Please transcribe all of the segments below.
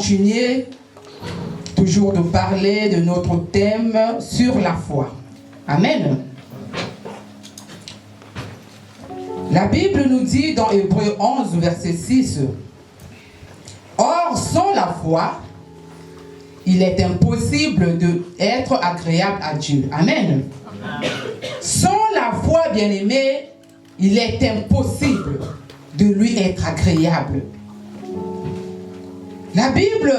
continuer toujours de parler de notre thème sur la foi. Amen. La Bible nous dit dans Hébreux 11, verset 6, « Or, sans la foi, il est impossible d'être agréable à Dieu. » Amen. Amen. Sans la foi, bien-aimé, il est impossible de lui être agréable. La Bible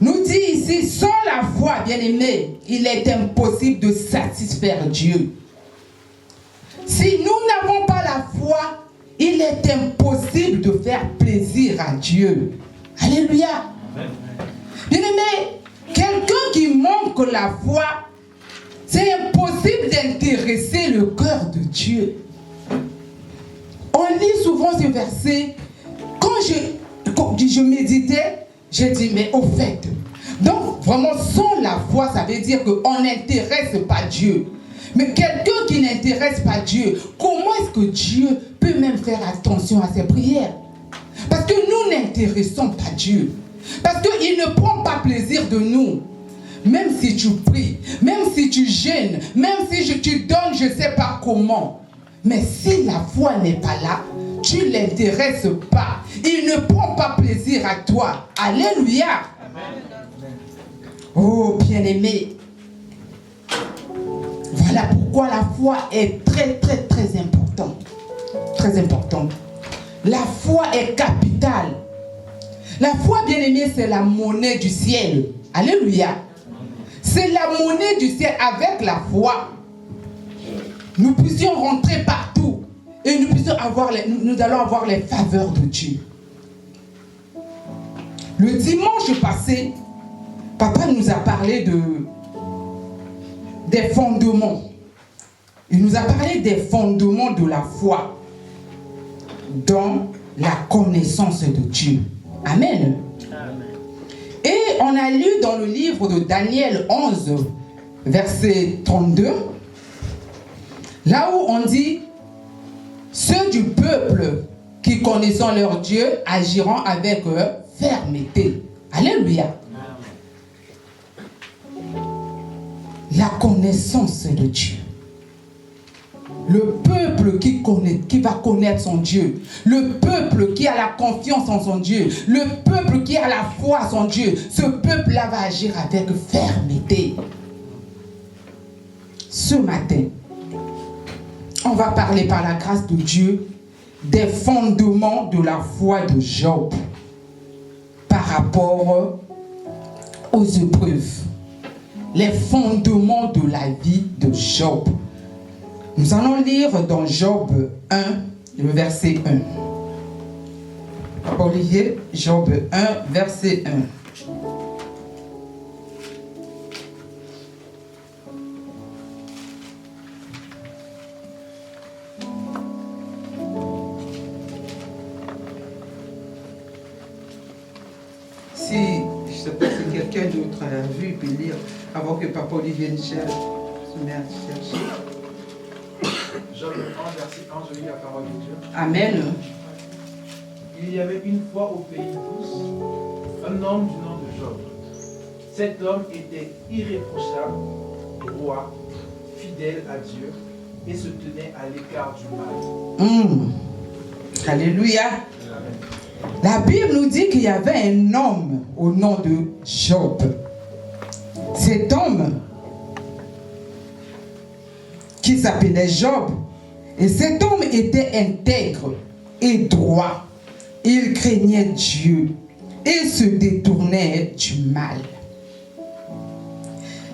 nous dit ici, sans la foi, bien-aimé, il est impossible de satisfaire Dieu. Si nous n'avons pas la foi, il est impossible de faire plaisir à Dieu. Alléluia. Bien-aimé, quelqu'un qui manque la foi, c'est impossible d'intéresser le cœur de Dieu. On lit souvent ce verset. Quand je méditais, j'ai dit, mais au fait, donc vraiment sans la foi, ça veut dire qu'on n'intéresse pas Dieu. Mais quelqu'un qui n'intéresse pas Dieu, comment est-ce que Dieu peut même faire attention à ses prières? Parce que nous n'intéressons pas Dieu. Parce qu'il ne prend pas plaisir de nous. Même si tu pries, même si tu gênes, même si tu donnes, je ne sais pas comment. Mais si la foi n'est pas là, tu ne l'intéresses pas. Il ne prend pas plaisir à toi. Alléluia. Oh, bien-aimé. Voilà pourquoi la foi est très, très, très importante. Très importante. La foi est capitale. La foi, bien-aimé, c'est la monnaie du ciel. Alléluia. C'est la monnaie du ciel. Avec la foi, nous puissions rentrer partout et nous allons avoir les faveurs de Dieu. Le dimanche passé, papa nous a parlé des fondements. Il nous a parlé des fondements de la foi dans la connaissance de Dieu. Amen. Amen. Et on a lu dans le livre de Daniel 11, verset 32, là où on dit « Ceux du peuple qui connaissant leur Dieu agiront avec fermeté. » Alléluia. La connaissance de Dieu. Le peuple qui va connaître son Dieu. Le peuple qui a la confiance en son Dieu. Le peuple qui a la foi en son Dieu. Ce peuple-là va agir avec fermeté. Ce matin, on va parler par la grâce de Dieu des fondements de la foi de Job par rapport aux épreuves. Les fondements de la vie de Job. Nous allons lire dans Job 1, le verset 1. Olivier, Job 1, verset 1. Si, je ne sais pas si quelqu'un d'autre a vu, il peut lire avant que Papa Olivier se mette à chercher. Job 1, verset 1, je lis la parole de Dieu. Amen. Il y avait une fois au pays d'Ous un homme du nom de Job. Cet homme était irréprochable, droit, fidèle à Dieu et se tenait à l'écart du mal. Alléluia. Amen. La Bible nous dit qu'il y avait un homme au nom de Job. Cet homme qui s'appelait Job. Et cet homme était intègre et droit. Il craignait Dieu et se détournait du mal.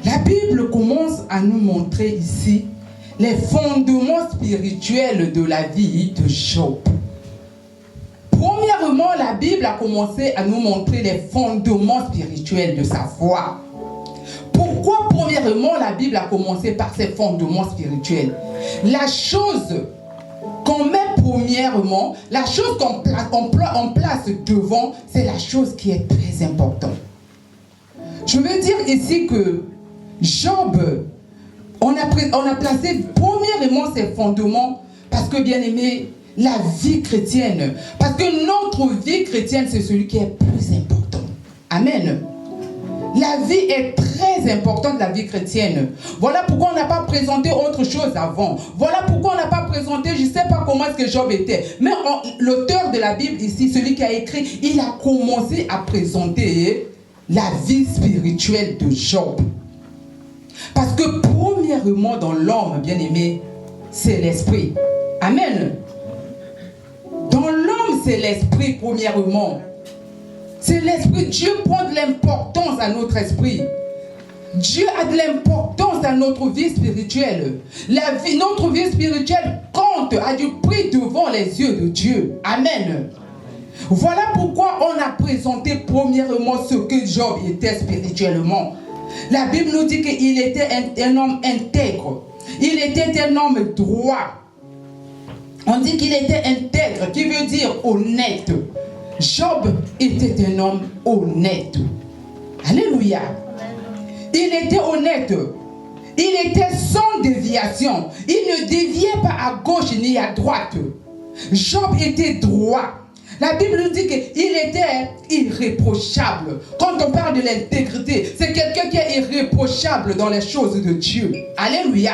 La Bible commence à nous montrer ici les fondements spirituels de la vie de Job. Premièrement, la Bible a commencé à nous montrer les fondements spirituels de sa foi. Pourquoi, premièrement, la Bible a commencé par ces fondements spirituels? La chose qu'on met premièrement, la chose qu'on place devant, c'est la chose qui est très importante. Je veux dire ici que Job, on a placé premièrement ses fondements parce que, bien aimé, la vie chrétienne, parce que notre vie chrétienne, c'est celui qui est plus important. Amen. La vie est très importante, la vie chrétienne. Voilà pourquoi on n'a pas présenté autre chose avant. Voilà pourquoi on n'a pas présenté, je ne sais pas comment est-ce que Job était. Mais l'auteur de la Bible ici, celui qui a écrit, il a commencé à présenter la vie spirituelle de Job. Parce que premièrement dans l'homme, bien-aimé, c'est l'esprit. Amen. Dans l'homme, c'est l'esprit premièrement. C'est l'esprit. Dieu prend de l'importance à notre esprit. Dieu a de l'importance à notre vie spirituelle. Notre vie spirituelle compte, a du prix devant les yeux de Dieu. Amen. Voilà pourquoi on a présenté premièrement ce que Job était spirituellement. La Bible nous dit qu'il était un homme intègre. Il était un homme droit. On dit qu'il était intègre, qui veut dire honnête. Job était un homme honnête. Alléluia. Il était honnête. Il était sans déviation. Il ne déviait pas à gauche ni à droite. Job était droit. La Bible nous dit qu'il était irréprochable. Quand on parle de l'intégrité, c'est quelqu'un qui est irréprochable dans les choses de Dieu. Alléluia.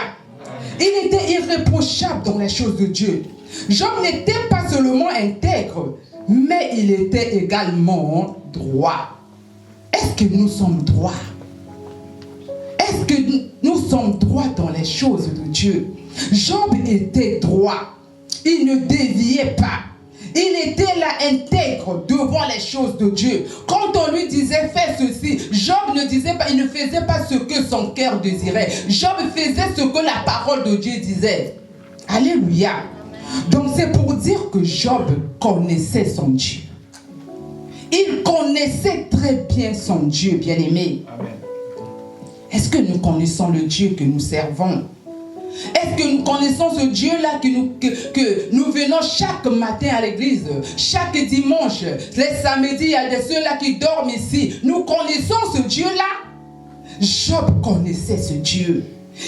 Il était irréprochable dans les choses de Dieu. Job n'était pas seulement intègre, mais il était également droit. Est-ce que nous sommes droits? Est-ce que nous sommes droits dans les choses de Dieu? Job était droit. Il ne déviait pas. Il était là intègre devant les choses de Dieu. Quand on lui disait fais ceci, Job ne disait pas, il ne faisait pas ce que son cœur désirait. Job faisait ce que la parole de Dieu disait. Alléluia. Donc c'est pour dire que Job connaissait son Dieu. Il connaissait très bien son Dieu, bien-aimé. Est-ce que nous connaissons le Dieu que nous servons? Est-ce que nous connaissons ce Dieu-là que nous venons chaque matin à l'église, chaque dimanche, les samedis, il y a ceux-là qui dorment ici. Nous connaissons ce Dieu-là. Job connaissait ce Dieu.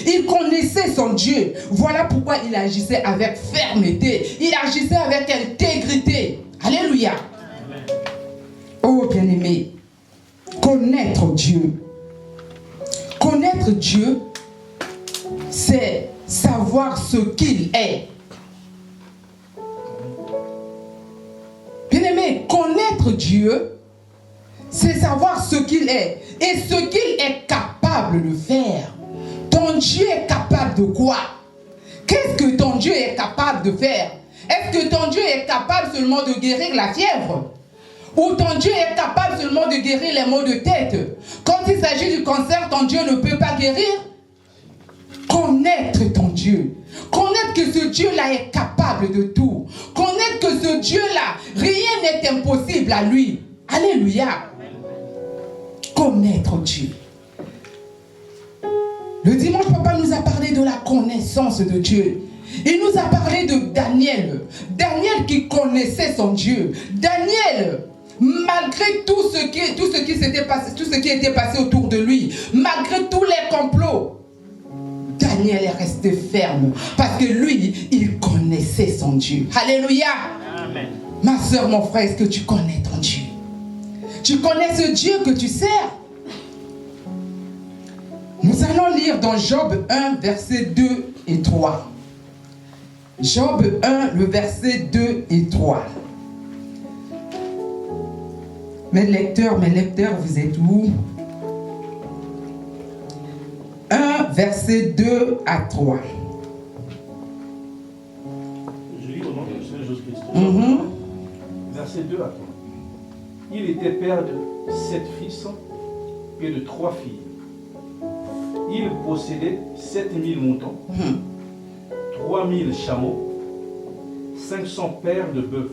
Il connaissait son Dieu. Voilà pourquoi il agissait avec fermeté. Il agissait avec intégrité. Alléluia. Oh bien-aimé, connaître Dieu. Connaître Dieu, c'est savoir ce qu'il est. Bien-aimé, connaître Dieu, c'est savoir ce qu'il est et ce qu'il est capable de faire. Ton Dieu est capable de quoi? Qu'est-ce que ton Dieu est capable de faire? Est-ce que ton Dieu est capable seulement de guérir la fièvre? Ou ton Dieu est capable seulement de guérir les maux de tête? Quand il s'agit du cancer, ton Dieu ne peut pas guérir? Connaître ton Dieu. Connaître que ce Dieu-là est capable de tout. Connaître que ce Dieu-là, rien n'est impossible à lui. Alléluia. Connaître Dieu. Le dimanche, papa nous a parlé de la connaissance de Dieu. Il nous a parlé de Daniel. Daniel qui connaissait son Dieu. Daniel, malgré tout ce qui s'était passé, tout ce qui était passé autour de lui, malgré tous les complots, Daniel est resté ferme parce que lui, il connaissait son Dieu. Alléluia. Amen. Ma soeur, mon frère, est-ce que tu connais ton Dieu? Tu connais ce Dieu que tu sers? Nous allons lire dans Job 1, versets 2 et 3. Job 1, le verset 2 et 3. Mes lecteurs, vous êtes où? 1, verset 2 à 3. Je lis au nom du Seigneur Jésus-Christ. Verset 2 à 3. Il était père de 7 fils et de 3 filles. Il possédait 7000 moutons, 3000 chameaux, 500 paires de bœufs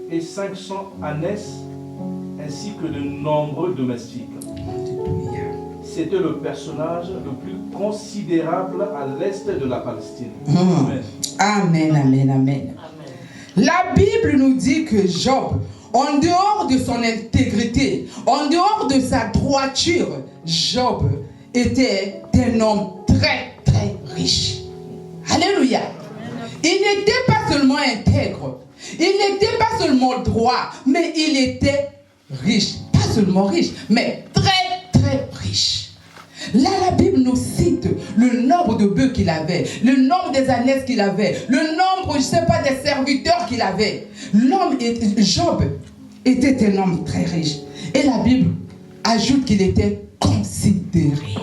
et 500 ânesses, ainsi que de nombreux domestiques. C'était le personnage le plus considérable à l'est de la Palestine. Amen. Amen, amen, amen. La Bible nous dit que Job, en dehors de son intégrité, en dehors de sa droiture, Job était un homme très, très riche. Alléluia. Il n'était pas seulement intègre, il n'était pas seulement droit, mais il était riche. Pas seulement riche, mais très, très riche. Là, la Bible nous cite le nombre de bœufs qu'il avait, le nombre des ânesses qu'il avait, le nombre, je ne sais pas, des serviteurs qu'il avait. Job était un homme très riche. Et la Bible ajoute qu'il était considéré.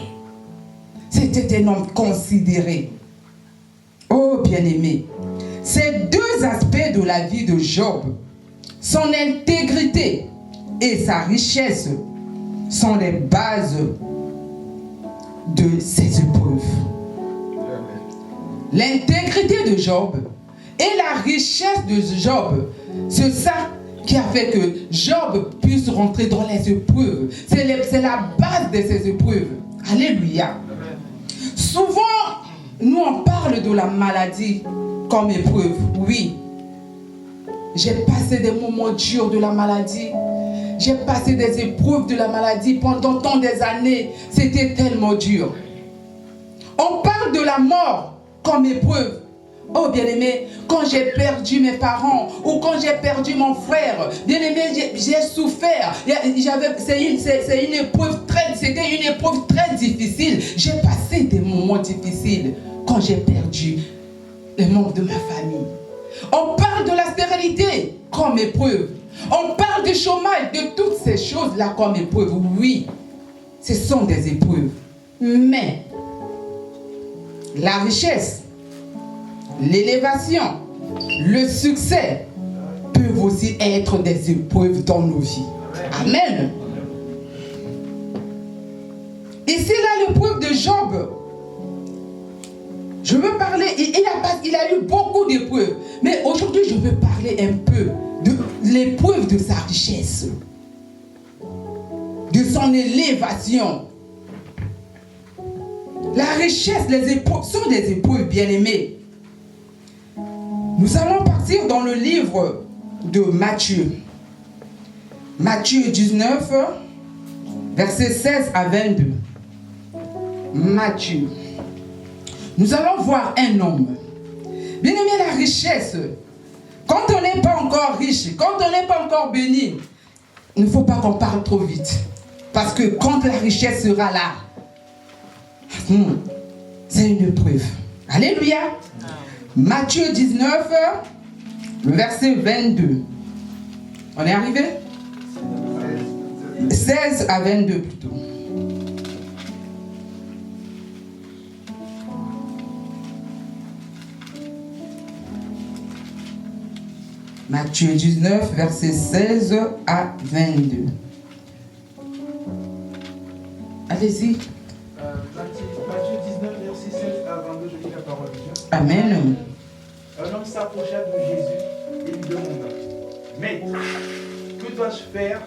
C'était un homme considéré. Oh, bien-aimé, ces deux aspects de la vie de Job, son intégrité et sa richesse, sont les bases de ses épreuves. L'intégrité de Job et la richesse de Job, c'est ça qui a fait que Job puisse rentrer dans les épreuves. C'est la base de ses épreuves. Alléluia. Souvent, nous on parle de la maladie comme épreuve. Oui. J'ai passé des moments durs de la maladie. J'ai passé des épreuves de la maladie pendant tant des années. C'était tellement dur. On parle de la mort comme épreuve. Oh bien-aimé, quand j'ai perdu mes parents ou quand j'ai perdu mon frère, bien-aimé, j'ai souffert. C'était une épreuve très difficile. J'ai passé des moments difficiles quand j'ai perdu les membres de ma famille. On parle de la stérilité comme épreuve. On parle du chômage, de toutes ces choses-là comme épreuve. Oui, ce sont des épreuves. Mais la richesse, l'élévation, le succès peuvent aussi être des épreuves dans nos vies. Amen. Ici, là, l'épreuve de Job. Je veux parler, il a eu beaucoup d'épreuves. Mais aujourd'hui, je veux parler un peu de l'épreuve de sa richesse, de son élévation. La richesse, les épreuves sont des épreuves, bien-aimés. Nous allons partir dans le livre de Matthieu. Matthieu 19, versets 16 à 22. Matthieu. Nous allons voir un homme. Bien-aimé, la richesse, quand on n'est pas encore riche, quand on n'est pas encore béni, il ne faut pas qu'on parle trop vite. Parce que quand la richesse sera là, c'est une épreuve. Alléluia. Matthieu 19, le verset 22. On est arrivé? 16 à 22 plutôt. Matthieu 19, verset 16 à 22. Allez-y. Matthieu 19, verset 16 à 22, je lis la parole de Dieu. Amen. Un homme s'approcha de Jésus et lui demanda: Maître, que dois-je faire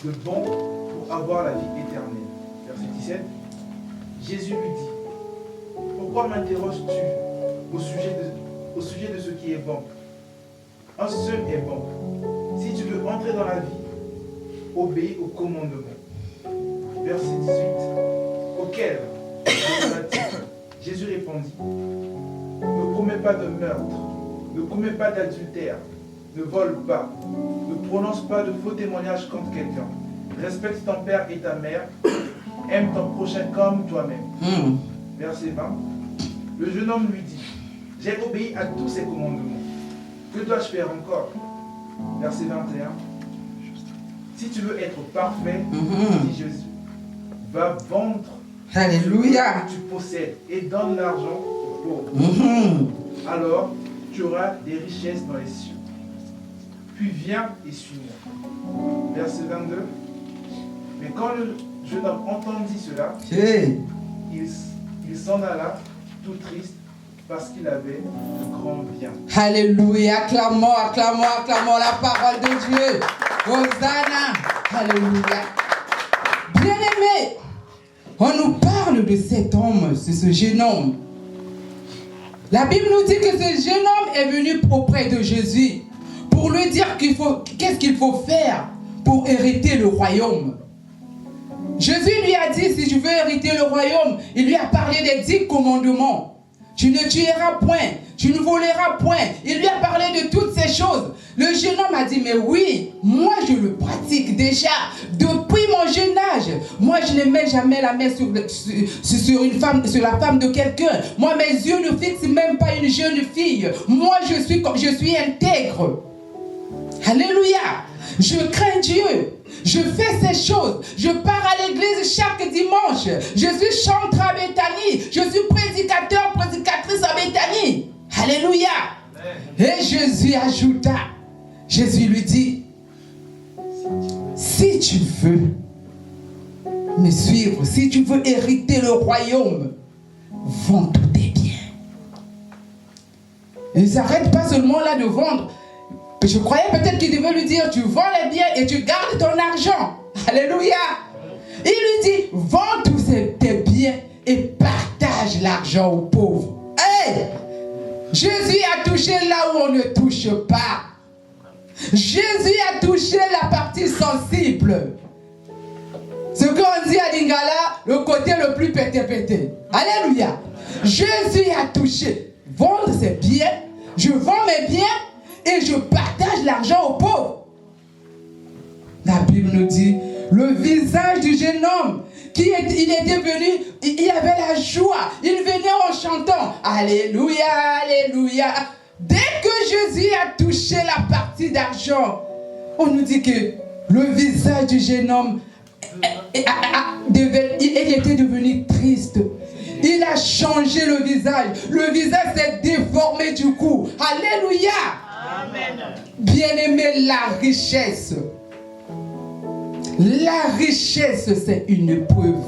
de bon pour avoir la vie éternelle? Verset 17. Jésus lui dit: Pourquoi m'interroges-tu au sujet de ce qui est bon? Un seul est bon. Si tu veux entrer dans la vie, obéis au commandement. Verset 18. Auquel Jésus répondit: Ne commets pas de meurtre, ne commets pas d'adultère, ne vole pas, ne prononce pas de faux témoignages contre quelqu'un, respecte ton père et ta mère, aime ton prochain comme toi-même. Verset 20. Le jeune homme lui dit: J'ai obéi à tous ces commandements. Que dois-je faire encore? Verset 21. Si tu veux être parfait, dit Jésus, va vendre Alléluia. ce que tu possèdes et donne l'argent aux pauvres. Alors tu auras des richesses dans les cieux. Puis viens et suis-moi. Verset 22. Mais quand le jeune homme entendit cela, il s'en alla tout triste, parce qu'il avait de grands biens. Alléluia. Acclamons la parole de Dieu. Hosanna. Alléluia. Bien-aimé, on nous parle de cet homme, c'est ce jeune homme. La Bible nous dit que ce jeune homme est venu auprès de Jésus pour lui dire qu'est-ce qu'il faut faire pour hériter le royaume. Jésus lui a dit, si je veux hériter le royaume, il lui a parlé des 10 commandements. tu ne tueras point, tu ne voleras point. Il lui a parlé de toutes ces choses. Le jeune homme a dit, mais oui, moi je le pratique déjà depuis mon jeune âge. Moi je ne mets jamais la main sur une femme, sur la femme de quelqu'un. Moi mes yeux ne fixent même pas une jeune fille. Moi je suis intègre. Alléluia. Je crains Dieu. Je fais ces choses. Je pars à l'église chaque dimanche. Je suis chanteur à Béthanie. Je suis prédicatrice à Béthanie. Alléluia. Et Jésus ajouta. Jésus lui dit, si tu veux me suivre, si tu veux hériter le royaume, vends tous tes biens. Il ne s'arrête pas seulement là de vendre. Je croyais peut-être qu'il devait lui dire, tu vends les biens et tu gardes ton argent. Alléluia. Il lui dit, vends tous tes biens et partage l'argent aux pauvres. Hey! Jésus a touché là où on ne touche pas. Jésus a touché la partie sensible. Ce qu'on dit à Lingala, le côté le plus pété. Alléluia. Jésus a touché. Vendre ses biens, je vends mes biens et je partage l'argent aux pauvres. La Bible nous dit, le visage du jeune homme, il était venu, il avait la joie, il venait en chantant, Alléluia, Alléluia. Dès que Jésus a touché la partie d'argent, on nous dit que le visage du jeune homme, il était devenu triste. Il a changé le visage. Le visage s'est déformé du coup. Alléluia. Amen. Bien-aimé, la richesse. La richesse, c'est une épreuve.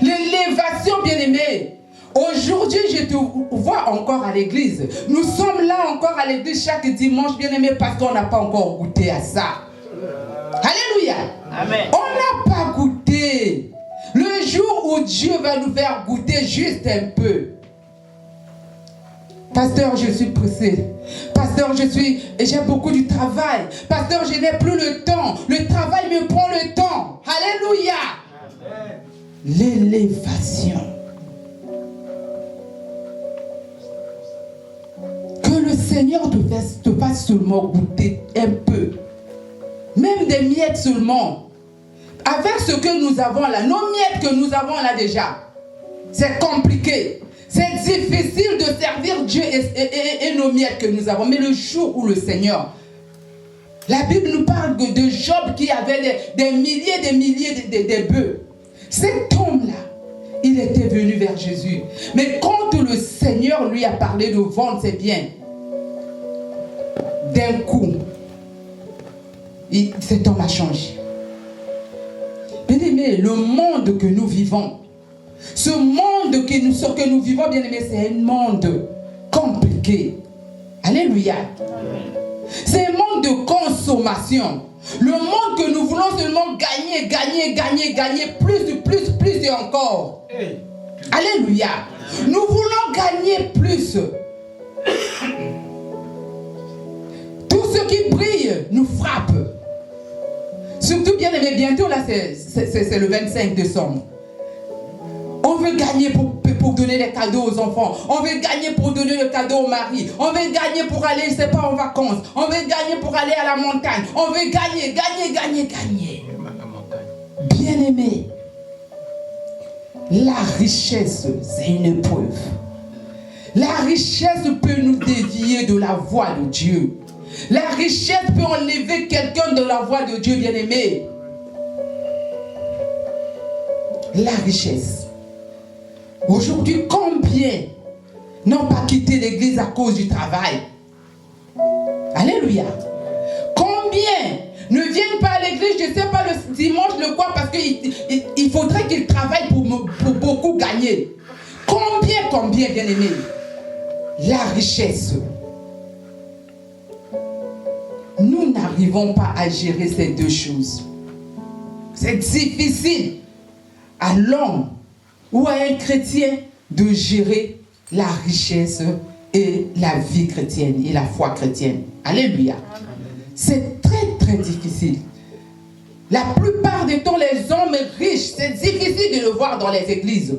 L'élévation, bien-aimé. Aujourd'hui, je te vois encore à l'église. Nous sommes là encore à l'église chaque dimanche, bien-aimé, parce qu'on n'a pas encore goûté à ça. Alléluia. Amen. On n'a pas goûté. Le jour où Dieu va nous faire goûter juste un peu. Pasteur, je suis pressé. Pasteur, j'ai beaucoup de travail. Pasteur, je n'ai plus le temps. Le travail me prend le temps. Alléluia. Amen. L'élévation. Que le Seigneur te fasse seulement goûter un peu. Même des miettes seulement. Avec ce que nous avons là, nos miettes que nous avons là déjà, c'est compliqué. C'est difficile de servir Dieu et nos miettes que nous avons. Mais le jour où le Seigneur, la Bible nous parle de Job qui avait des milliers de bœufs. Cet homme-là, il était venu vers Jésus. Mais quand le Seigneur lui a parlé de vendre ses biens, d'un coup, cet homme a changé. Bien-aimé, le monde que nous vivons, ce monde que nous vivons, bien-aimé, c'est un monde compliqué. Alléluia. C'est un monde de consommation. Le monde que nous voulons seulement gagner, plus et encore. Alléluia. Nous voulons gagner plus. Tout ce qui brille nous frappe. Surtout, bien aimé, bientôt là, c'est le 25 décembre. On veut gagner pour donner les cadeaux aux enfants. On veut gagner pour donner le cadeau au mari. On veut gagner pour aller, je ne sais pas, en vacances. On veut gagner pour aller à la montagne. On veut gagner. Bien aimé, la richesse, c'est une épreuve. La richesse peut nous dévier de la voie de Dieu. La richesse peut enlever quelqu'un de la voie de Dieu, bien-aimé. La richesse. Aujourd'hui, combien n'ont pas quitté l'église à cause du travail? Alléluia. Combien ne viennent pas à l'église, je ne sais pas, le dimanche, le quoi, parce qu'il faudrait qu'ils travaillent pour beaucoup gagner. Combien, bien-aimé? La richesse. Nous n'arrivons pas à gérer ces deux choses. C'est difficile à l'homme ou à un chrétien de gérer la richesse et la vie chrétienne et la foi chrétienne. Alléluia. C'est très difficile. La plupart du temps, les hommes riches, c'est difficile de le voir dans les églises.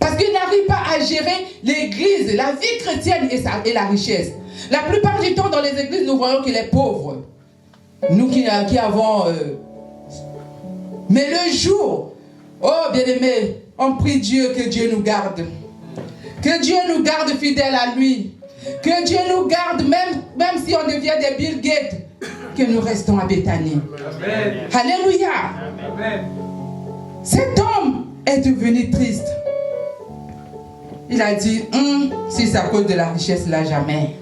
Parce qu'il n'arrive pas à gérer l'église, la vie chrétienne et la richesse. La plupart du temps, dans les églises, nous voyons qu'il est pauvre. Nous qui avons... Mais le jour, oh bien-aimé, on prie Dieu que Dieu nous garde. Que Dieu nous garde fidèles à lui. Que Dieu nous garde, même si on devient des Bill Gates, que nous restons à Béthanie. Amen. Alléluia. Amen. Cet homme est devenu triste. Il a dit, si c'est à cause de la richesse, là, jamais.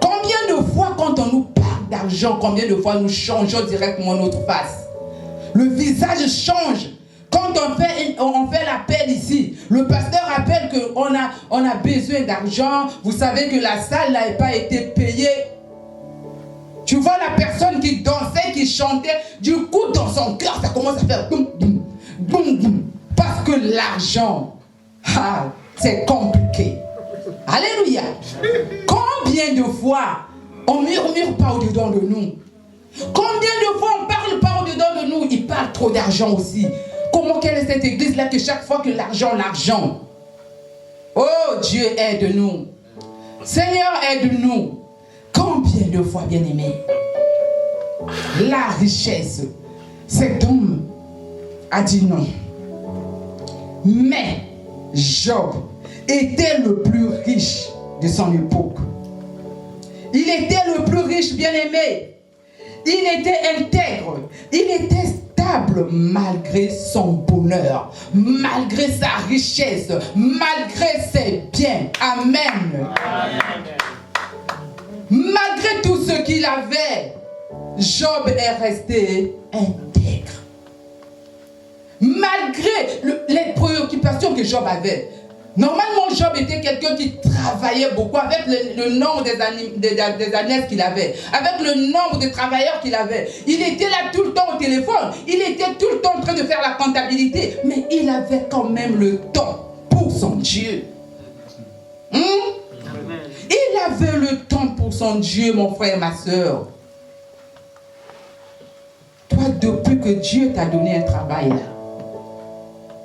Combien de fois, quand on nous parle d'argent, combien de fois nous changeons directement notre face? Le visage change. Quand on fait l'appel ici, le pasteur rappelle qu'on a besoin d'argent. Vous savez que la salle n'a pas été payée. Tu vois la personne qui dansait, qui chantait, du coup dans son cœur, ça commence à faire boum, boum, boum, boum. Parce que l'argent, c'est compliqué. Alléluia. Combien de fois on murmure pas au-dedans de nous? Combien de fois on parle pas au-dedans de nous? Il parle trop d'argent aussi. Comment quelle est cette église-là que chaque fois que l'argent, l'argent. Oh Dieu, aide-nous. Seigneur, aide-nous. Combien de fois, bien-aimés, la richesse, cet homme a dit non. Mais Job était le plus riche de son époque. Il était le plus riche, bien-aimé. Il était intègre. Il était stable malgré son bonheur, malgré sa richesse, malgré ses biens. Amen. Amen. Malgré tout ce qu'il avait, Job est resté intègre. Malgré les préoccupations que Job avait. Normalement, Job était quelqu'un qui travaillait beaucoup avec le nombre des années qu'il avait, avec le nombre de travailleurs qu'il avait. Il était là tout le temps au téléphone. Il était tout le temps en train de faire la comptabilité. Mais il avait quand même le temps pour son Dieu. Il avait le temps pour son Dieu, mon frère, ma soeur. Toi, depuis que Dieu t'a donné un travail là,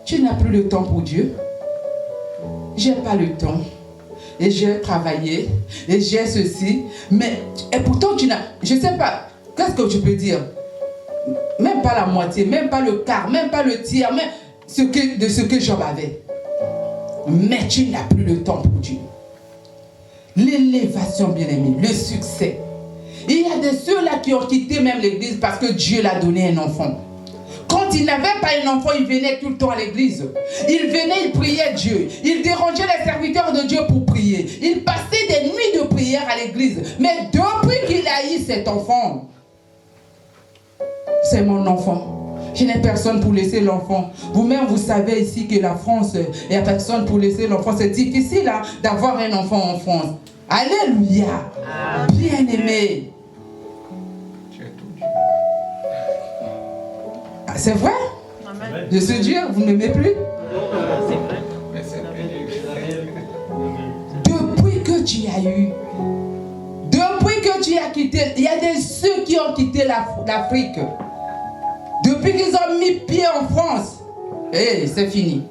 tu n'as plus le temps pour Dieu. J'ai pas le temps. Et j'ai travaillé. Et j'ai ceci. Mais, et pourtant, tu n'as... Je ne sais pas. Qu'est-ce que je peux dire? Même pas la moitié, même pas le quart, même pas le tiers, même de ce que Job avait. Mais tu n'as plus le temps pour Dieu. L'élévation, bien-aimé, le succès. Il y a de ceux-là qui ont quitté même l'église parce que Dieu l'a donné un enfant. Quand il n'avait pas un enfant, il venait tout le temps à l'église. Il venait, il priait Dieu. Il dérangeait les serviteurs de Dieu pour prier. Il passait des nuits de prière à l'église. Mais depuis qu'il a eu cet enfant, c'est mon enfant. Je n'ai personne pour laisser l'enfant. Vous-même, vous savez ici que la France, il n'y a personne pour laisser l'enfant. C'est difficile d'avoir un enfant en France. Alléluia. Bien-aimé. C'est vrai? Amen. Je suis Dieu, vous ne m'aimez plus? Depuis que tu as eu, depuis que tu as quitté, il y a des ceux qui ont quitté l'Afrique. Depuis qu'ils ont mis pied en France, c'est fini.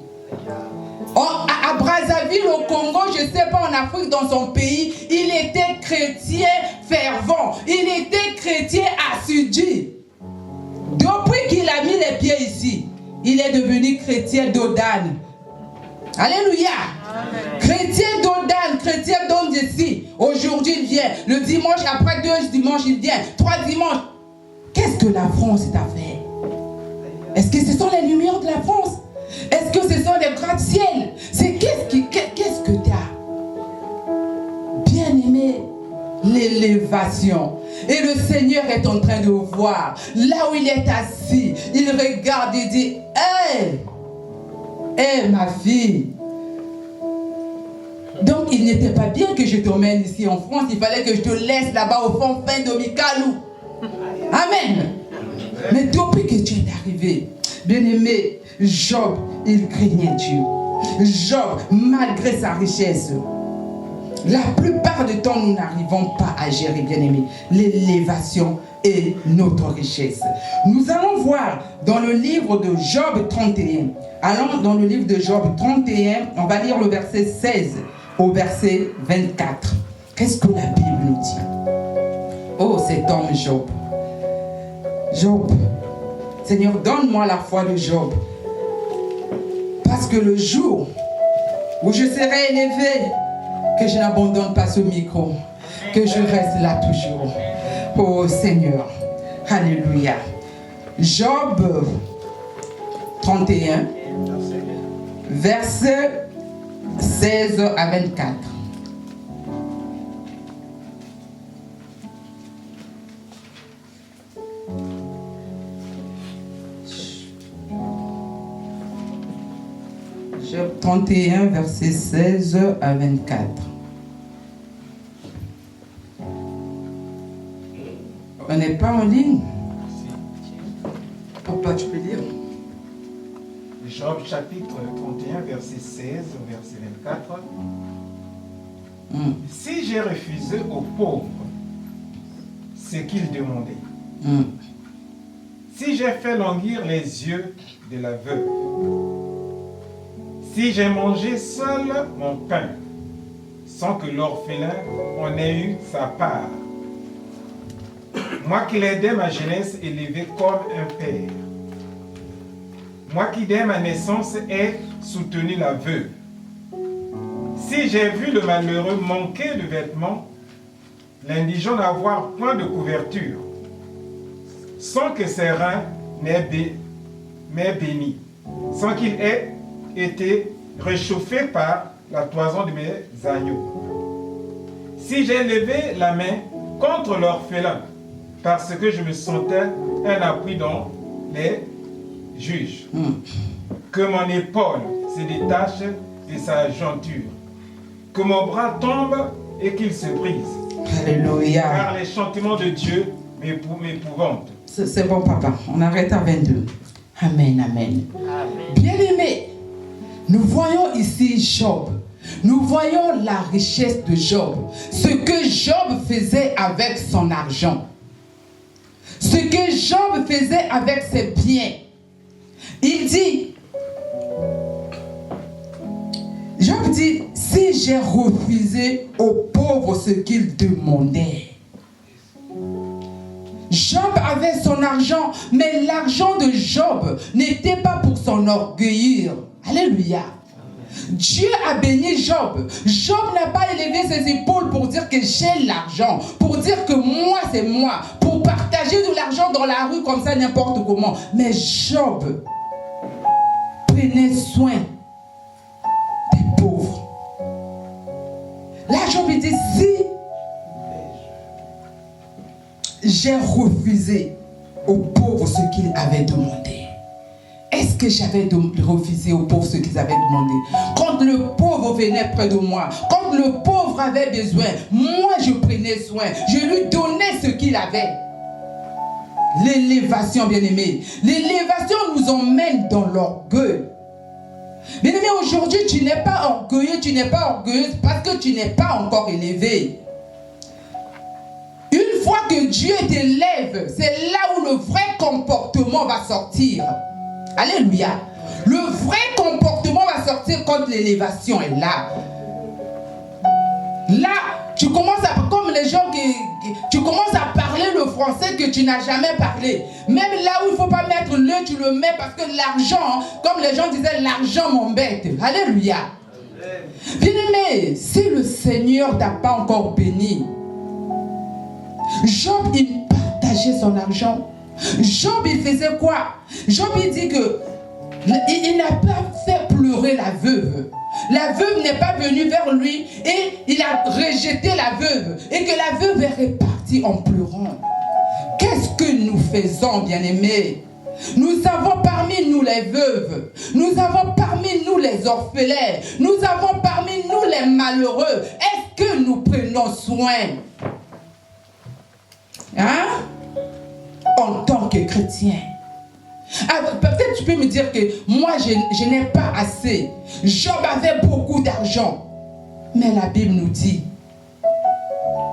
À Brazzaville, au Congo, je ne sais pas, en Afrique, dans son pays, il était chrétien fervent. Il était chrétien assidu. Depuis qu'il a mis les pieds ici, il est devenu chrétien d'Odane. Alléluia. Amen. Chrétien d'Odane, chrétien d'homme d'ici. Aujourd'hui, il vient. Le dimanche, après 2 dimanches, il vient. 3 dimanches. Qu'est-ce que la France est à faire? Est-ce que ce sont les lumières de la France? Est-ce que ce sont les gratte-ciel? C'est qu'est-ce que tu as? Bien-aimé, l'élévation. Et le Seigneur est en train de voir. Là où il est assis, il regarde et dit, hé, ma fille. Donc il n'était pas bien que je t'emmène ici en France. Il fallait que je te laisse là-bas au fond fin de Mikalou. Amen. Mais depuis que tu es arrivé, bien-aimé, Job, il craignait Dieu. Job, malgré sa richesse, la plupart du temps, nous n'arrivons pas à gérer, bien-aimé, l'élévation est notre richesse. Nous allons voir dans le livre de Job 31. Allons dans le livre de Job 31, on va lire le verset 16 au verset 24. Qu'est-ce que la Bible nous dit? Oh, cet homme Job. Job, Seigneur, donne-moi la foi de Job. Parce que le jour où je serai élevé, que je n'abandonne pas ce micro, que je reste là toujours. Oh Seigneur, alléluia. Job 31, verset 16 à 24. Job 31, verset 16 à 24. On n'est pas en ligne? Papa, tu peux lire? Job chapitre 31, verset 16 au verset 24. Si j'ai refusé aux pauvres ce qu'ils demandaient, si j'ai fait languir les yeux de la veuve, si j'ai mangé seul mon pain, sans que l'orphelin en ait eu sa part, moi qui l'aidais ma jeunesse élevée comme un père, moi qui dès ma naissance ai soutenu la veuve, si j'ai vu le malheureux manquer de vêtements, l'indigent n'avoir point de couverture, sans que ses reins m'aient béni, sans qu'il ait été réchauffé par la toison de mes agneaux. Si j'ai levé la main contre l'orphelin, parce que je me sentais un appui dans les juges, que mon épaule se détache de sa jointure, que mon bras tombe et qu'il se brise. Alléluia. Car les chantements de Dieu m'épouvantent. C'est bon, papa. On arrête à 22. Amen, amen. Bien-aimés, nous voyons ici Job. Nous voyons la richesse de Job. Ce que Job faisait avec son argent. Ce que Job faisait avec ses biens. Il dit, Job dit, si j'ai refusé aux pauvres ce qu'ils demandaient. Job avait son argent, mais l'argent de Job n'était pas pour s'enorgueillir. Alléluia. Dieu a béni Job. Job n'a pas élevé ses épaules pour dire que j'ai l'argent, pour dire que moi c'est moi, pour partager de l'argent dans la rue comme ça n'importe comment. Mais Job prenait soin des pauvres. Là Job dit, si j'ai refusé aux pauvres ce qu'ils avaient demandé. Est-ce que j'avais refusé aux pauvres ce qu'ils avaient demandé? Quand le pauvre venait près de moi, quand le pauvre avait besoin, moi je prenais soin, je lui donnais ce qu'il avait. L'élévation, bien-aimé. L'élévation nous emmène dans l'orgueil. Bien-aimé, aujourd'hui tu n'es pas orgueilleux, tu n'es pas orgueilleuse parce que tu n'es pas encore élevé. Une fois que Dieu t'élève, c'est là où le vrai comportement va sortir. Alléluia. Le vrai comportement va sortir quand l'élévation est là. Là, tu commences à, comme les gens tu commences à parler le français que tu n'as jamais parlé. Même là où il ne faut pas mettre le, tu le mets parce que l'argent, comme les gens disaient, l'argent m'embête. Alléluia. Bien-aimé, si le Seigneur t'a pas encore béni, Job, il partageait son argent. Job, il faisait quoi? Job, il dit que il n'a pas fait pleurer la veuve. La veuve n'est pas venue vers lui et il a rejeté la veuve. Et que la veuve est repartie en pleurant. Qu'est-ce que nous faisons, bien-aimés? Nous avons parmi nous les veuves. Nous avons parmi nous les orphelins. Nous avons parmi nous les malheureux. Est-ce que nous prenons soin? Hein? En tant que chrétien. Alors, peut-être tu peux me dire que moi je n'ai pas assez. Job avait beaucoup d'argent. Mais la Bible nous dit,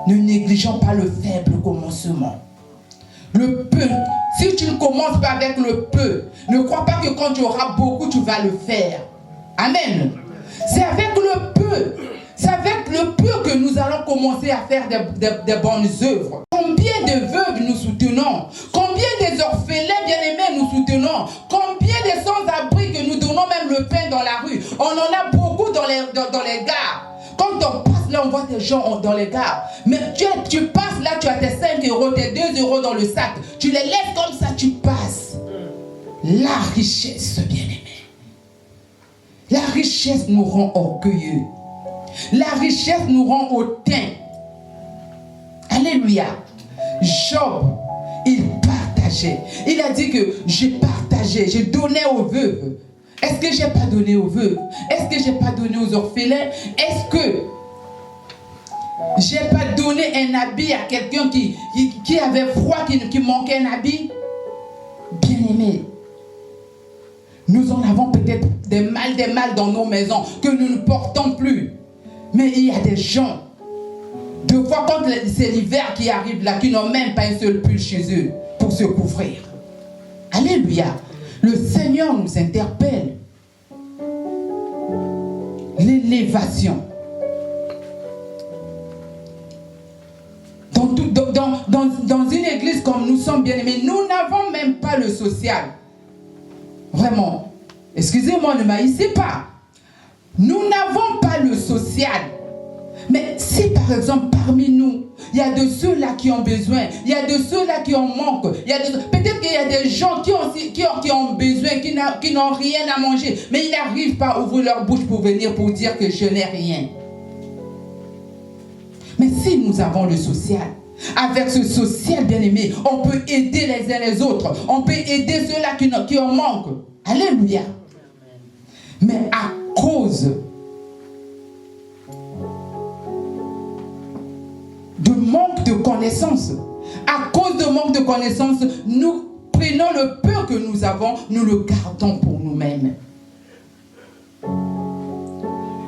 ne négligeons pas le faible commencement. Le peu. Si tu ne commences pas avec le peu, ne crois pas que quand tu auras beaucoup, tu vas le faire. Amen. C'est avec le peu. C'est avec le peu que nous allons commencer à faire des bonnes œuvres. Combien de veuves nous soutenons? Combien des orphelins bien-aimés nous soutenons? Combien de sans-abri que nous donnons même le pain dans la rue? On en a beaucoup dans les gares. Quand on passe là, on voit des gens dans les gares. Mais tu passes là, tu as tes 5 euros, tes 2 euros dans le sac. Tu les laisses comme ça, tu passes. La richesse, bien-aimé. La richesse nous rend orgueilleux. La richesse nous rend hautain. Alléluia. Job, il partageait. Il a dit que j'ai partagé, j'ai donné aux veuves. Est-ce que j'ai pas donné aux veuves? Est-ce que j'ai pas donné aux orphelins? Est-ce que j'ai pas donné un habit à quelqu'un qui avait froid, qui manquait un habit? Bien-aimé, nous en avons peut-être des mal dans nos maisons que nous ne portons plus. Mais il y a des gens, deux fois quand c'est l'hiver qui arrive là, qui n'ont même pas un seul pull chez eux pour se couvrir. Alléluia. Le Seigneur nous interpelle. L'élévation. Dans une église comme nous sommes bien-aimés, nous n'avons même pas le social. Vraiment. Excusez-moi, ne m'haïssez pas. Nous n'avons pas le social. Mais si par exemple parmi nous, il y a de ceux-là qui ont besoin, il y a de ceux-là qui en manquent, peut-être qu'il y a des gens qui ont besoin, qui n'ont rien à manger, mais ils n'arrivent pas à ouvrir leur bouche pour venir pour dire que je n'ai rien. Mais si nous avons le social, avec ce social bien-aimé, on peut aider les uns les autres, on peut aider ceux-là qui en manquent. Alléluia. Mais à cause de manque de connaissances, nous prenons le peu que nous avons, nous le gardons pour nous-mêmes.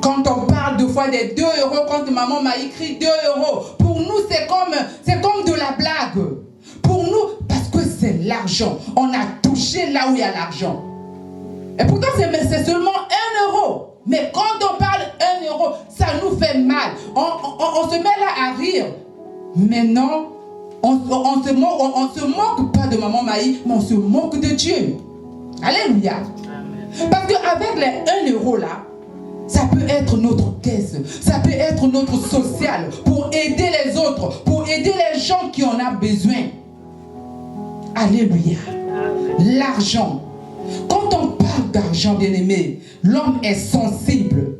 Quand on parle deux fois des 2 euros, quand maman m'a écrit 2 euros, pour nous c'est comme de la blague. Pour nous, parce que c'est l'argent. On a touché là où il y a l'argent. Et pourtant c'est seulement 1 euro. Mais quand on parle 1 euro, ça nous fait mal. On se met là à rire. Mais non, on se moque pas de maman Maï, mais on se moque de Dieu. Alléluia. Amen. Parce qu'avec les 1 euro là, ça peut être notre caisse, ça peut être notre social pour aider les autres, pour aider les gens qui en ont besoin. Alléluia. L'argent. Quand on parle d'argent, bien-aimé, l'homme est sensible.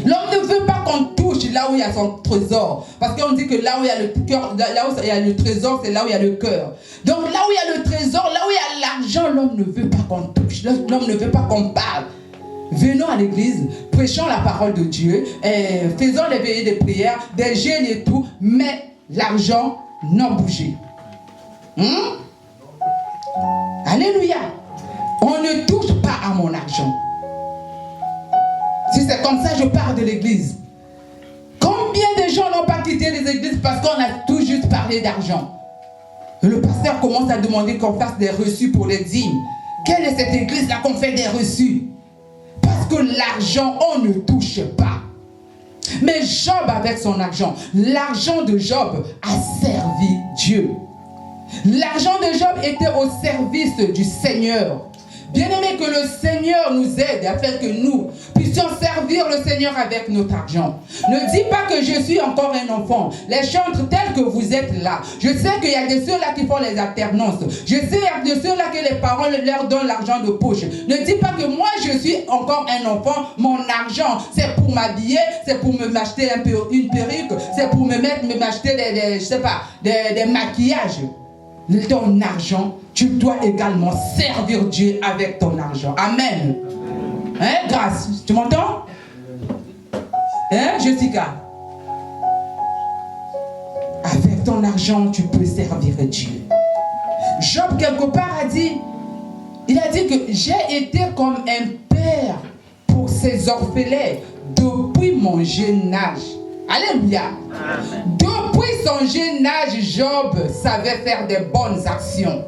L'homme ne veut pas qu'on touche là où il y a son trésor. Parce qu'on dit que là où il y a le cœur, là où il y a le trésor, c'est là où il y a le cœur. Donc là où il y a le trésor, là où il y a l'argent, l'homme ne veut pas qu'on touche. L'homme ne veut pas qu'on parle. Venons à l'église, prêchons la parole de Dieu, faisons les veillées de prière, des jeûnes et tout, mais l'argent n'a bougé. Alléluia. On ne touche pas à mon argent. Si c'est comme ça, je pars de l'église. Combien de gens n'ont pas quitté les églises parce qu'on a tout juste parlé d'argent? Le pasteur commence à demander qu'on fasse des reçus pour les dîmes. Quelle est cette église-là qu'on fait des reçus? Parce que l'argent, on ne touche pas. Mais Job avec son argent, l'argent de Job a servi Dieu. L'argent de Job était au service du Seigneur. Bien-aimé, que le Seigneur nous aide afin que nous puissions servir le Seigneur avec notre argent. Ne dis pas que je suis encore un enfant. Les chantres tels que vous êtes là. Je sais qu'il y a de ceux-là qui font les alternances. Je sais qu'il y a de ceux-là que les parents leur donnent l'argent de poche. Ne dis pas que moi je suis encore un enfant. Mon argent, c'est pour m'habiller, c'est pour m'acheter une perruque, c'est pour m'acheter des maquillages. Ton argent, tu dois également servir Dieu avec ton argent. Amen. Hein, Grâce, tu m'entends? Hein, Jessica? Avec ton argent, tu peux servir Dieu. Job, quelque part, il a dit que j'ai été comme un père pour ses orphelins depuis mon jeune âge. Alléluia. Depuis son jeune âge, Job savait faire des bonnes actions.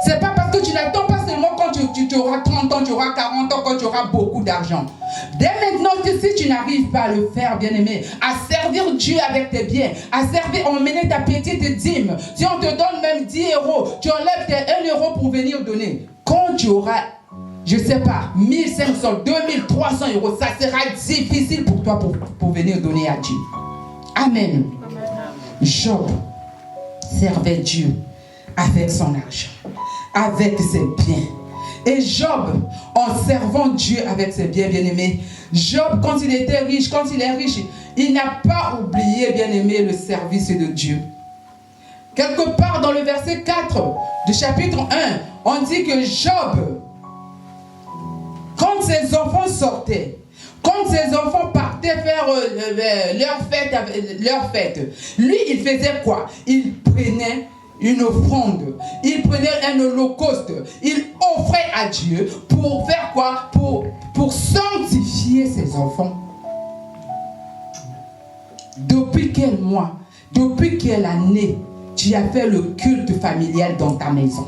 C'est pas parce que tu n'attends pas seulement quand tu auras 30 ans, tu auras 40 ans, quand tu auras beaucoup d'argent. Dès maintenant, si tu n'arrives pas à le faire, bien-aimé, à servir Dieu avec tes biens, à servir, emmener ta petite dîme, si on te donne même 10 euros, tu enlèves tes 1 euro pour venir donner. Quand tu auras, je ne sais pas, 1500, 2300 euros, ça sera difficile pour toi pour venir donner à Dieu. Amen. Job servait Dieu avec son argent, avec ses biens. Et Job, en servant Dieu avec ses biens, bien-aimés, Job, quand il était riche, quand il est riche, il n'a pas oublié, bien-aimé, le service de Dieu. Quelque part dans le verset 4 du chapitre 1, on dit que Job, quand ses enfants sortaient, quand ses enfants partaient faire leur fête, lui, il faisait quoi? Il prenait une offrande, il prenait un holocauste, il offrait à Dieu pour faire quoi? Pour sanctifier ses enfants. Depuis quel mois, depuis quelle année tu as fait le culte familial dans ta maison?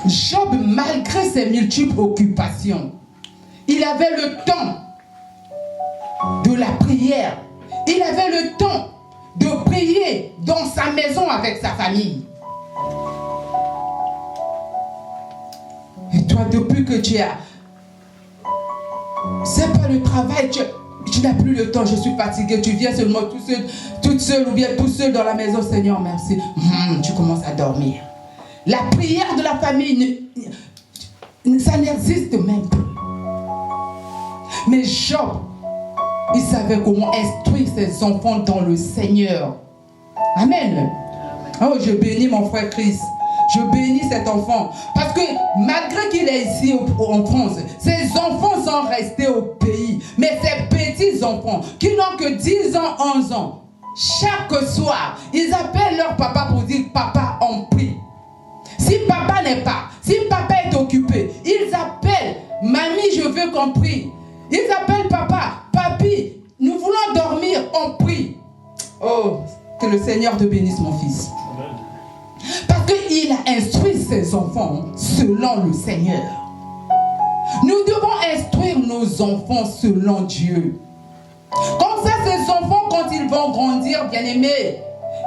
Job, malgré ses multiples occupations, il avait le temps de la prière. Il avait le temps de prier dans sa maison avec sa famille. Et toi, depuis que tu as... C'est pas le travail, tu n'as plus le temps, je suis fatigué, tu viens seulement toute seule ou bien tout seul dans la maison, Seigneur, merci. Tu commences à dormir. La prière de la famille, ça n'existe même plus. Mais Job, il savait comment instruire ses enfants dans le Seigneur. Amen. Oh, je bénis mon frère Christ. Je bénis cet enfant. Parce que malgré qu'il est ici en France, ses enfants sont restés au pays. Mais ces petits enfants qui n'ont que 10 ans, 11 ans, chaque soir, ils appellent leur papa pour dire, papa, on prie. Si papa n'est pas, si papa est occupé, ils appellent, mamie, je veux qu'on prie. Ils appellent papa, papi, nous voulons dormir, on prie. Oh, que le Seigneur te bénisse, mon fils. Amen. Parce qu'il a instruit ses enfants selon le Seigneur. Nous devons instruire nos enfants selon Dieu. Comme ça, ces enfants, quand ils vont grandir, bien-aimés,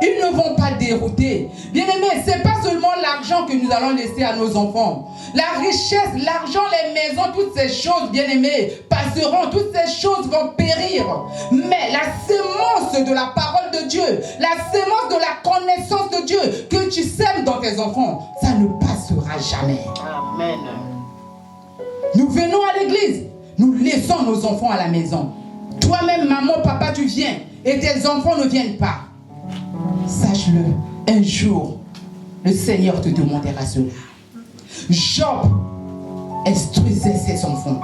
ils ne vont pas dérouter. Bien-aimés, ce n'est pas seulement l'argent que nous allons laisser à nos enfants. La richesse, l'argent, les maisons, toutes ces choses, bien-aimés, passeront. Toutes ces choses vont périr. Mais la sémence de la parole de Dieu, la sémence de la connaissance de Dieu que tu sèmes dans tes enfants, ça ne passera jamais. Amen. Nous venons à l'église, nous laissons nos enfants à la maison. Toi-même, maman, papa, tu viens et tes enfants ne viennent pas. Sache-le, un jour, le Seigneur te demandera cela. Job instruisait ses enfants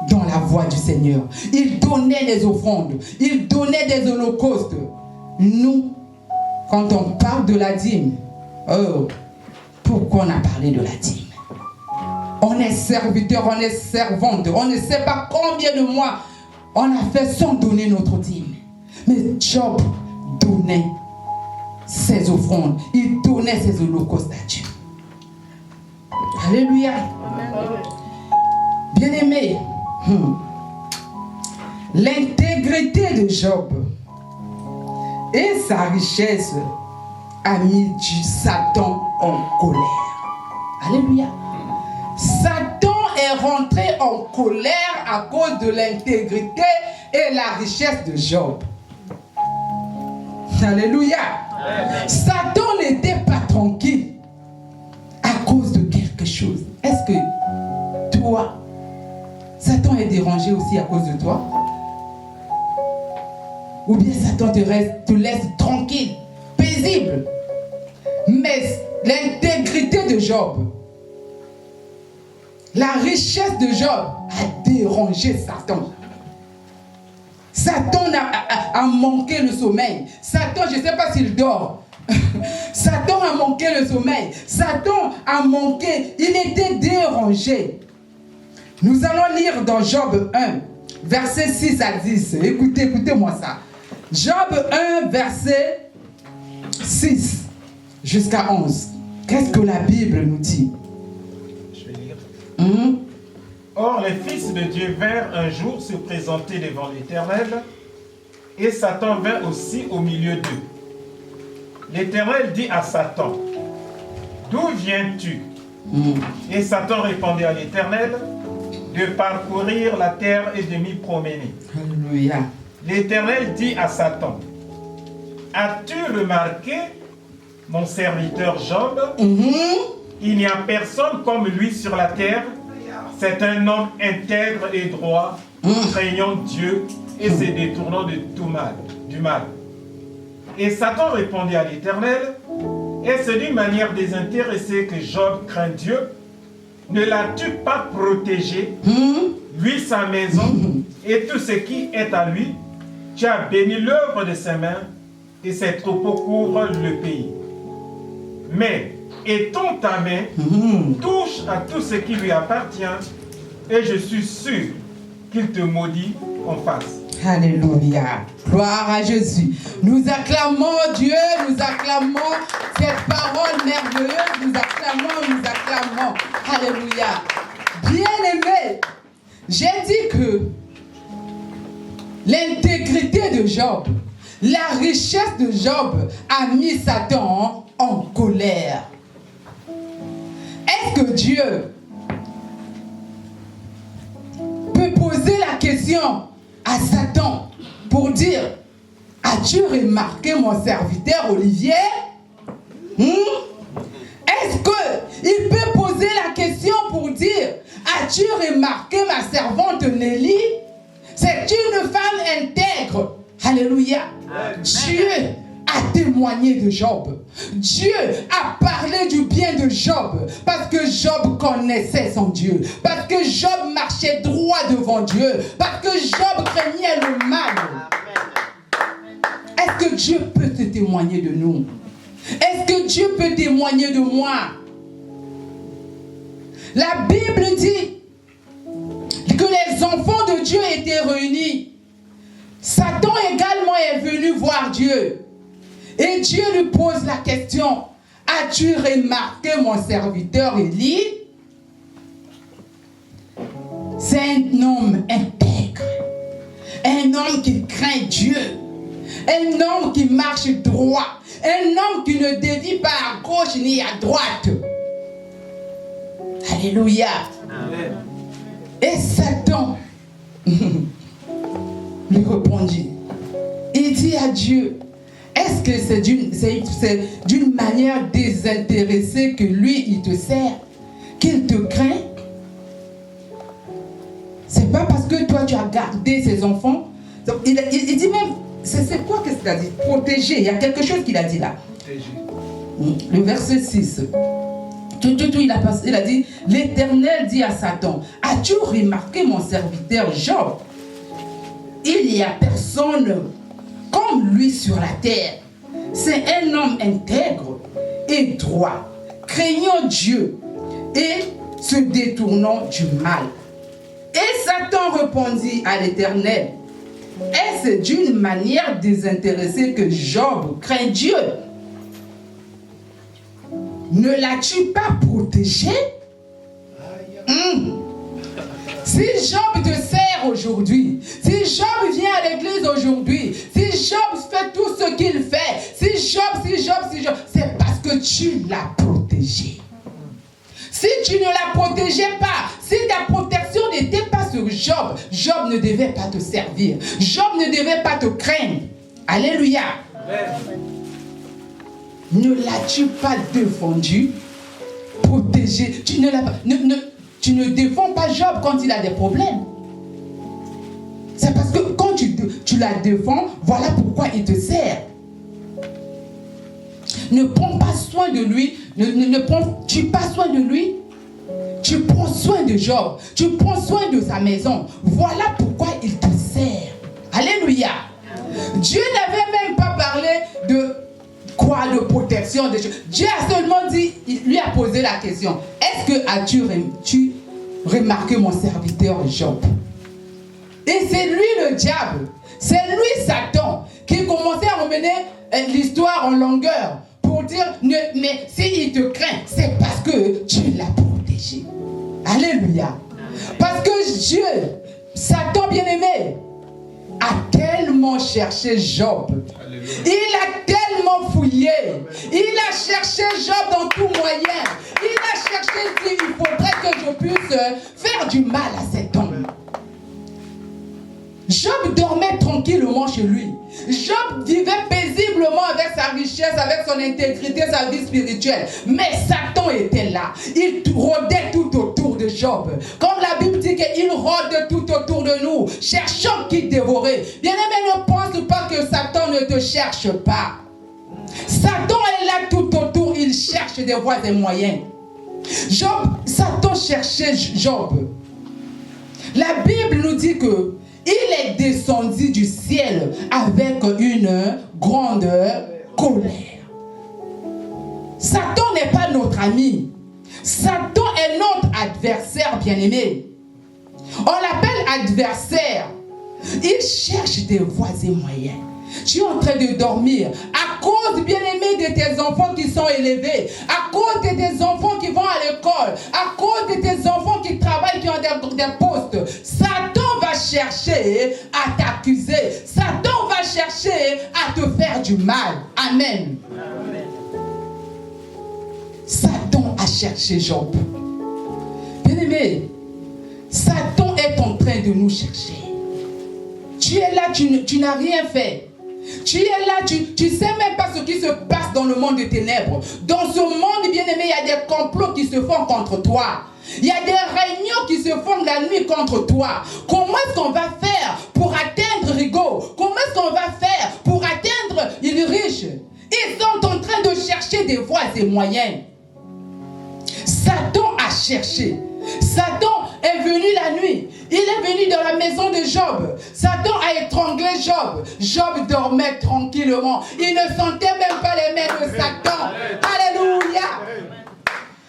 dans la voie du Seigneur. Il donnait des offrandes, il donnait des holocaustes. Nous, quand on parle de la dîme, oh, pourquoi on a parlé de la dîme? On est serviteur, on est servante, on ne sait pas combien de mois on a fait sans donner notre dîme. Mais Job donnait ses offrandes, il donnait ses holocaustes à Dieu. Alléluia. Bien-aimé, l'intégrité de Job et sa richesse a mis Satan en colère. Alléluia. Satan est rentré en colère à cause de l'intégrité et la richesse de Job. Alléluia. Satan n'était pas tranquille à cause de quelque chose. Est-ce que toi, Satan est dérangé aussi à cause de toi? Ou bien Satan te laisse tranquille, paisible? Mais l'intégrité de Job, la richesse de Job a dérangé Satan. Satan a manqué le sommeil. Satan, je ne sais pas s'il dort. Satan a manqué le sommeil. Satan a manqué, il était dérangé. Nous allons lire dans Job 1, verset 6 à 10. Écoutez-moi ça. Job 1, verset 6 jusqu'à 11. Qu'est-ce que la Bible nous dit? Je vais lire. Or, les fils de Dieu vinrent un jour se présenter devant l'Éternel, et Satan vint aussi au milieu d'eux. L'Éternel dit à Satan, « D'où viens-tu » Et Satan répondit à l'Éternel, « De parcourir la terre et de m'y promener. » Alléluia. L'Éternel dit à Satan, « As-tu remarqué mon serviteur Job? Il n'y a personne comme lui sur la terre. C'est un homme intègre et droit, craignant Dieu et se détournant de tout mal, du mal. » Et Satan répondit à l'Éternel, « Est-ce d'une manière désintéressée que Job craint Dieu? Ne l'as-tu pas protégé, lui, sa maison et tout ce qui est à lui? Tu as béni l'œuvre de ses mains et ses troupeaux couvrent le pays. Mais étends ta main, touche à tout ce qui lui appartient, et je suis sûr qu'il te maudit en face. » Alléluia. Gloire à Jésus. Nous acclamons Dieu, nous acclamons cette parole merveilleuse, nous acclamons. Alléluia. Bien-aimé, j'ai dit que l'intégrité de Job, la richesse de Job a mis Satan en colère. Est-ce que Dieu peut poser la question à Satan pour dire, as-tu remarqué mon serviteur Olivier? Est-ce qu'il peut poser la question pour dire, as-tu remarqué ma servante Nelly? C'est une femme intègre. Alléluia. Amen. Dieu a témoigné de Job. Dieu a parlé du bien de Job parce que Job connaissait son Dieu, parce que Job marchait droit devant Dieu, parce que Job craignait le mal. Est-ce que Dieu peut te témoigner de nous? Est-ce que Dieu peut témoigner de moi? La Bible dit que les enfants de Dieu étaient réunis. Satan également est venu voir Dieu. Et Dieu lui pose la question, as-tu remarqué mon serviteur Élie? C'est un homme intègre, un homme qui craint Dieu, un homme qui marche droit, un homme qui ne dévie pas à gauche ni à droite. Alléluia. Amen. Et Satan lui répondit. Il dit à Dieu, est-ce que c'est d'une manière désintéressée que lui, il te sert, qu'il te craint? C'est pas parce que toi, tu as gardé ses enfants. Il dit même, c'est quoi qu'est-ce qu'il a dit? Protéger. Il y a quelque chose qu'il a dit là. Protéger. Le verset 6. Il a dit, l'Éternel dit à Satan, as-tu remarqué mon serviteur Job? Il n'y a personne comme lui sur la terre. C'est un homme intègre et droit, craignant Dieu et se détournant du mal. Et Satan répondit à l'Éternel, est-ce d'une manière désintéressée que Job craint Dieu? Ne l'as-tu pas protégé? Si Job te sert aujourd'hui, si Job vient à l'église aujourd'hui, si Job fait tout ce qu'il fait, si Job, c'est parce que tu l'as protégé. Si tu ne l'as protégé pas, si ta protection n'était pas sur Job, Job ne devait pas te servir. Job ne devait pas te craindre. Alléluia. Amen. Ne l'as-tu pas défendu, protégé? Tu ne défends pas Job quand il a des problèmes. C'est parce que quand tu la défends, voilà pourquoi il te sert. Ne prends pas soin de lui. Ne prends-tu pas soin de lui? Tu prends soin de Job. Tu prends soin de sa maison. Voilà pourquoi il te sert. Alléluia. Dieu n'avait même pas parlé de quoi, de protection des choses. Dieu a seulement dit, il lui a posé la question, est-ce que as-tu remarqué mon serviteur Job? Et c'est lui le diable, c'est lui Satan qui commençait à emmener l'histoire en longueur pour dire, mais s'il te craint, c'est parce que Dieu l'a protégé. Alléluia. Parce que Dieu, Satan bien-aimé, a tellement cherché Job. Alléluia. Il a tellement fouillé. Il a cherché Job dans tout moyen. Il a cherché s'il faudrait que je puisse faire du mal à cet homme. Job dormait tranquillement chez lui. Job vivait paisiblement avec sa richesse, avec son intégrité, sa vie spirituelle. Mais Satan était là. Il rôdait tout autour de Job. Comme la Bible dit qu'il rôde tout autour de nous, cherchant qui dévorer. Bien-aimé, ne pense pas que Satan ne te cherche pas. Satan est là tout autour. Il cherche des voies et moyens. Satan cherchait Job. La Bible nous dit que il est descendu du ciel avec une grande colère. Satan n'est pas notre ami. Satan est notre adversaire bien-aimé. On l'appelle adversaire. Il cherche des voies et moyens. Tu es en train de dormir à cause, bien-aimé, de tes enfants qui sont élevés, à cause de tes enfants qui vont à l'école, à cause de tes enfants qui travaillent, qui ont des postes. Satan va chercher à t'accuser. Satan va chercher à te faire du mal. Amen. Amen. Satan a cherché Job. Bien-aimé, Satan est en train de nous chercher. Tu es là, tu n'as rien fait. Tu es là, tu ne sais même pas ce qui se passe dans le monde des ténèbres. Dans ce monde, bien-aimé, il y a des complots qui se font contre toi. Il y a des réunions qui se font la nuit contre toi. Comment est-ce qu'on va faire pour atteindre Rigaud? Comment est-ce qu'on va faire pour atteindre les riches? Ils sont en train de chercher des voies et moyens. Satan a cherché. Satan est venu la nuit. Il est venu dans la maison de Job. Satan a étranglé Job. Job dormait tranquillement. Il ne sentait même pas les mains de Satan. Alléluia.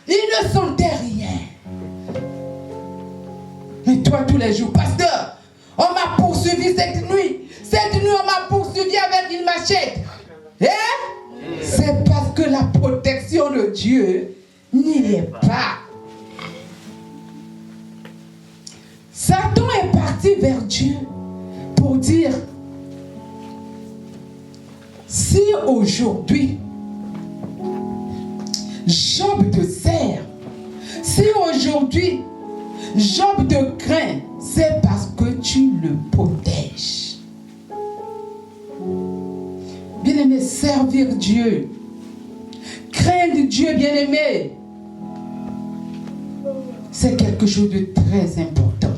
Il ne sentait rien. Mais toi, tous les jours, pasteur, on m'a poursuivi cette nuit. Cette nuit, on m'a poursuivi avec une machette. C'est parce que la protection de Dieu n'y est pas. Satan est parti vers Dieu pour dire, si aujourd'hui Job te sert, si aujourd'hui Job te craint, c'est parce que tu le protèges. Bien-aimé, servir Dieu, craindre Dieu, bien-aimé, c'est quelque chose de très important.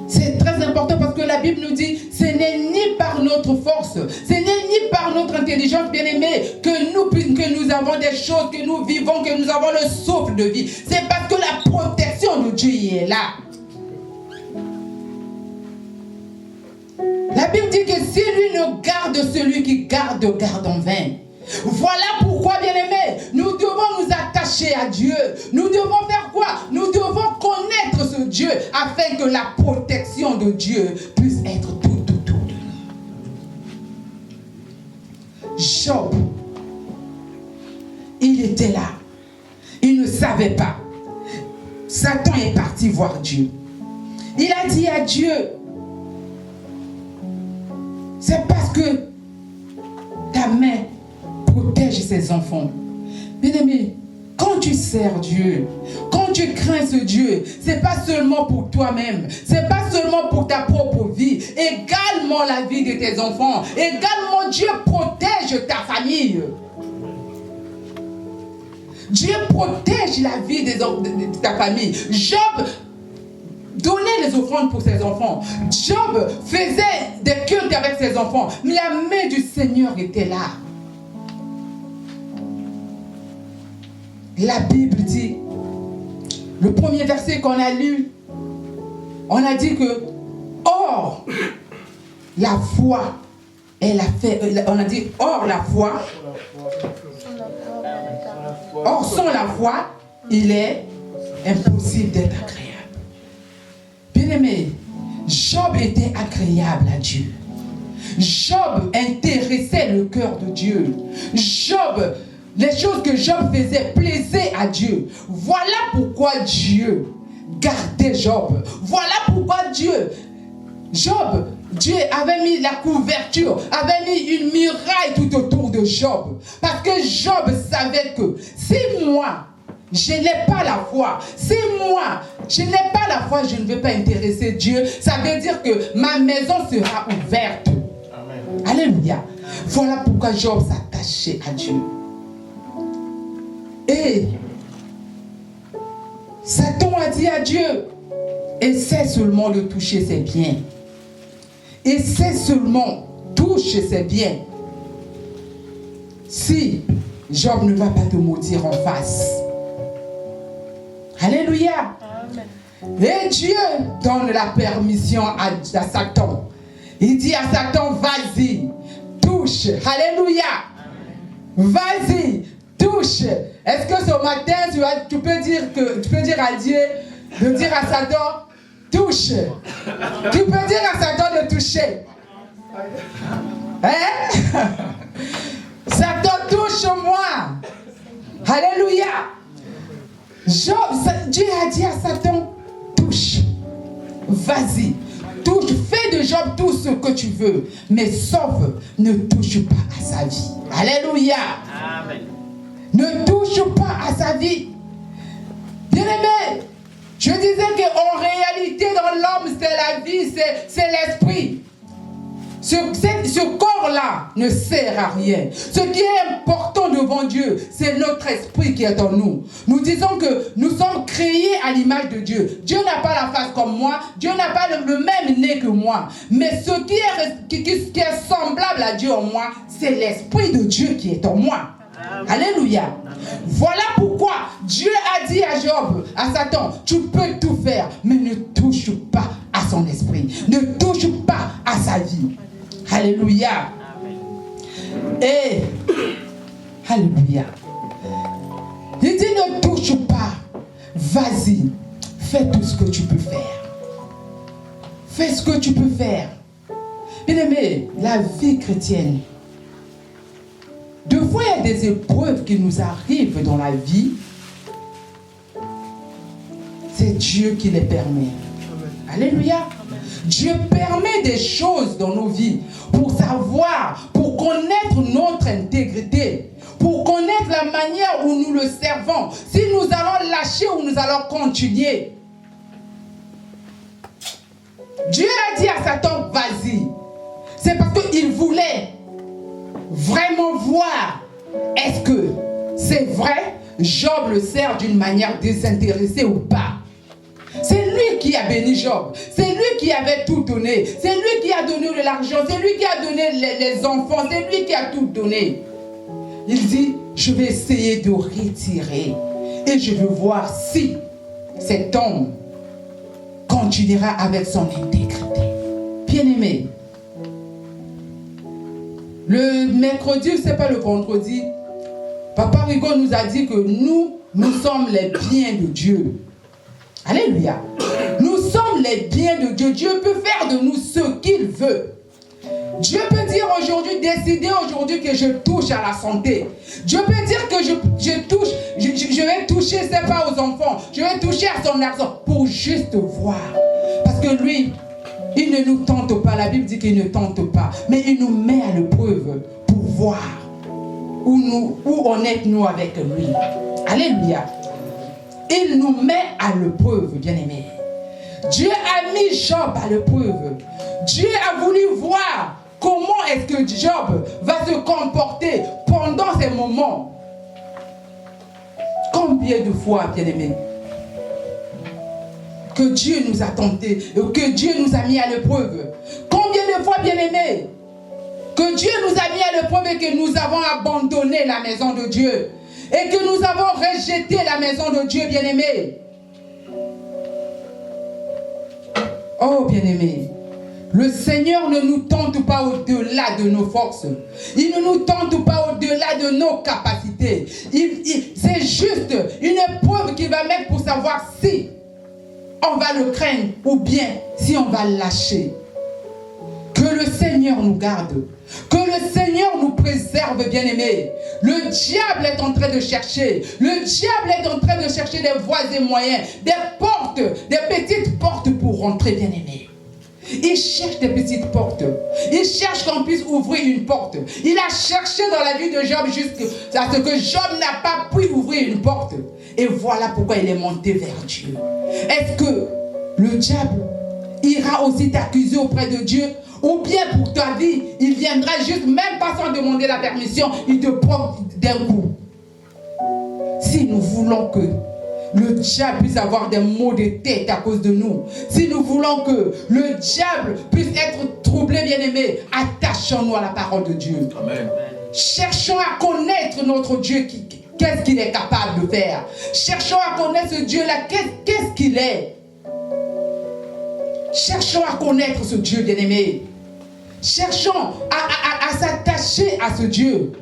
C'est très important parce que la Bible nous dit, ce n'est ni par notre force, ce n'est ni par notre intelligence, bien-aimée, que nous avons des choses, que nous vivons, que nous avons le souffle de vie. C'est parce que la protection de Dieu y est là. La Bible dit que si lui ne garde, celui qui garde en vain. Voilà pourquoi, bien-aimés, nous devons nous attacher à Dieu. Nous devons faire quoi? Nous devons connaître ce Dieu afin que la protection de Dieu puisse être tout autour de nous. Job, il était là. Il ne savait pas. Satan est parti voir Dieu. Il a dit à Dieu, c'est parce que ta main protège ses enfants. Bien-aimé, quand tu sers Dieu, quand tu crains ce Dieu, c'est pas seulement pour toi-même, c'est pas seulement pour ta propre vie, également la vie de tes enfants, également Dieu protège ta famille. Dieu protège la vie de ta famille. Job donnait les offrandes pour ses enfants. Job faisait des cultes avec ses enfants, mais la main du Seigneur était là. La Bible dit, le premier verset qu'on a lu, on a dit que, or, la foi, elle a fait, on a dit, or la foi, or sans la foi, il est impossible d'être agréable. Bien-aimé, Job était agréable à Dieu. Job intéressait le cœur de Dieu. Job, les choses que Job faisait plaisaient à Dieu. Voilà pourquoi Dieu gardait Job. Voilà pourquoi Dieu avait mis la couverture, avait mis une muraille tout autour de Job. Parce que Job savait que si moi, je n'ai pas la foi, si moi, je n'ai pas la foi, je ne vais pas intéresser Dieu, ça veut dire que ma maison sera ouverte. Amen. Alléluia. Voilà pourquoi Job s'attachait à Dieu. Et Satan a dit à Dieu, essaie seulement de toucher ses biens. Essaie seulement, touche ses biens. Si Job ne va pas te maudire en face. Alléluia. Amen. Et Dieu donne la permission à Satan. Il dit à Satan, vas-y, touche. Alléluia. Vas-y, touche. Est-ce que ce matin, tu peux dire à Dieu, de dire à Satan, touche. Tu peux dire à Satan de toucher. Hein? Satan, touche-moi. Alléluia. Dieu a dit à Satan, touche. Vas-y. Touche. Fais de Job tout ce que tu veux. Mais sauf, ne touche pas à sa vie. Alléluia. Amen. Ne touche pas à sa vie. Bien-aimé, je disais qu'en réalité, dans l'homme, c'est la vie, c'est l'esprit. Ce corps-là ne sert à rien. Ce qui est important devant Dieu, c'est notre esprit qui est en nous. Nous disons que nous sommes créés à l'image de Dieu. Dieu n'a pas la face comme moi. Dieu n'a pas le même nez que moi. Mais ce qui est semblable à Dieu en moi, c'est l'esprit de Dieu qui est en moi. Alléluia. Voilà pourquoi Dieu a dit à Job, à Satan, tu peux tout faire, mais ne touche pas à son esprit. Ne touche pas à sa vie. Alléluia. Et alléluia. Il dit ne touche pas. Vas-y. Fais tout ce que tu peux faire. Fais ce que tu peux faire. Bien-aimé, la vie chrétienne, deux fois, il y a des épreuves qui nous arrivent dans la vie. C'est Dieu qui les permet. Alléluia. Dieu permet des choses dans nos vies pour savoir, pour connaître notre intégrité, pour connaître la manière où nous le servons. Si nous allons lâcher ou nous allons continuer. Dieu a dit à Satan, vas-y. C'est parce qu'il voulait vraiment voir, est-ce que c'est vrai, Job le sert d'une manière désintéressée ou pas. C'est lui qui a béni Job, c'est lui qui avait tout donné, c'est lui qui a donné de l'argent, c'est lui qui a donné les enfants, c'est lui qui a tout donné. Il dit, je vais essayer de retirer et je veux voir si cet homme continuera avec son intégrité. Bien-aimé, le mercredi, c'est pas le vendredi, Papa Rigaud nous a dit que nous sommes les biens de Dieu. Alléluia. Nous sommes les biens de Dieu. Dieu peut faire de nous ce qu'il veut. Dieu peut dire aujourd'hui, décider aujourd'hui que je touche à la santé. Dieu peut dire que je vais toucher, c'est pas aux enfants. Je vais toucher à son argent pour juste voir. Parce que lui, il ne nous tente pas. La Bible dit qu'il ne tente pas. Mais il nous met à l'épreuve pour voir où on est nous avec lui. Alléluia. Il nous met à l'épreuve, bien-aimés. Dieu a mis Job à l'épreuve. Dieu a voulu voir comment est-ce que Job va se comporter pendant ces moments. Combien de fois, bien-aimés, que Dieu nous a tentés, que Dieu nous a mis à l'épreuve. Combien de fois, bien-aimés, que Dieu nous a mis à l'épreuve et que nous avons abandonné la maison de Dieu. Et que nous avons rejeté la maison de Dieu, bien-aimé. Oh, bien-aimé, le Seigneur ne nous tente pas au-delà de nos forces. Il ne nous tente pas au-delà de nos capacités. C'est juste une épreuve qu'il va mettre pour savoir si on va le craindre ou bien si on va le lâcher. Que le Seigneur nous garde. Que le Seigneur nous préserve, bien-aimés. Le diable est en train de chercher. Le diable est en train de chercher des voies et moyens, des portes, des petites portes pour rentrer, bien-aimés. Il cherche des petites portes. Il cherche qu'on puisse ouvrir une porte. Il a cherché dans la vie de Job jusqu'à ce que Job n'a pas pu ouvrir une porte. Et voilà pourquoi il est monté vers Dieu. Est-ce que le diable ira aussi t'accuser auprès de Dieu? Ou bien pour ta vie, il viendra juste, même pas sans demander la permission, il te prend d'un coup. Si nous voulons que le diable puisse avoir des maux de tête à cause de nous, si nous voulons que le diable puisse être troublé, bien-aimé, attachons-nous à la parole de Dieu. Amen. Cherchons à connaître notre Dieu, qu'est-ce qu'il est capable de faire. Cherchons à connaître ce Dieu-là, qu'est-ce qu'il est. Cherchons à connaître ce Dieu, bien-aimé. Cherchons à s'attacher à ce Dieu.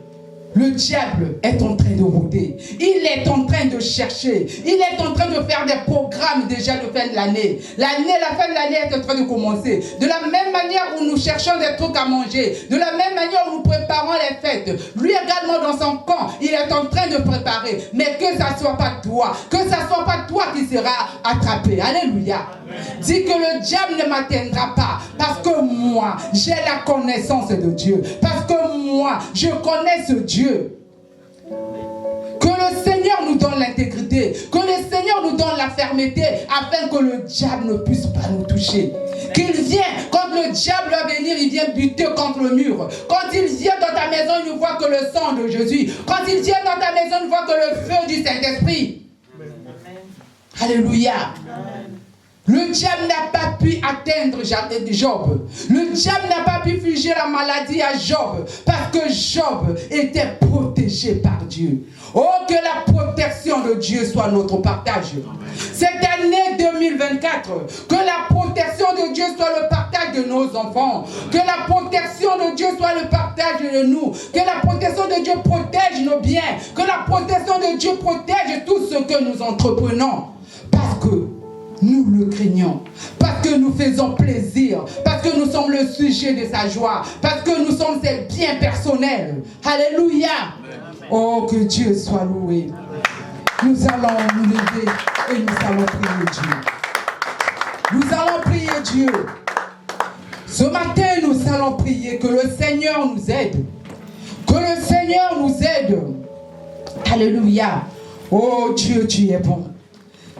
Le diable est en train de rôder. Il est en train de chercher. Il est en train de faire des programmes déjà de fin de l'année. La fin de l'année est en train de commencer. De la même manière où nous cherchons des trucs à manger, de la même manière où nous préparons les fêtes, lui également dans son camp, il est en train de préparer. Mais que ça ne soit pas toi, que ça ne soit pas toi qui sera attrapé. Alléluia. Dis que le diable ne m'atteindra pas parce que moi, j'ai la connaissance de Dieu. Parce que moi, je connais ce Dieu. Que le Seigneur nous donne l'intégrité, que le Seigneur nous donne la fermeté afin que le diable ne puisse pas nous toucher. Qu'il vienne, quand le diable va venir, il vient buter contre le mur. Quand il vient dans ta maison, il ne voit que le sang de Jésus. Quand il vient dans ta maison, il ne voit que le feu du Saint-Esprit. Alléluia. Le diable n'a pas pu atteindre Job. Le diable n'a pas pu fuir la maladie à Job parce que Job était protégé par Dieu. Oh, que la protection de Dieu soit notre partage. Cette année 2024, que la protection de Dieu soit le partage de nos enfants. Que la protection de Dieu soit le partage de nous. Que la protection de Dieu protège nos biens. Que la protection de Dieu protège tout ce que nous entreprenons. Parce que nous le craignons, parce que nous faisons plaisir, parce que nous sommes le sujet de sa joie, parce que nous sommes ses biens personnels. Alléluia. Oh, que Dieu soit loué. Nous allons nous lever et nous allons prier Dieu. Nous allons prier Dieu. Ce matin, nous allons prier que le Seigneur nous aide. Que le Seigneur nous aide. Alléluia. Oh Dieu, tu es bon.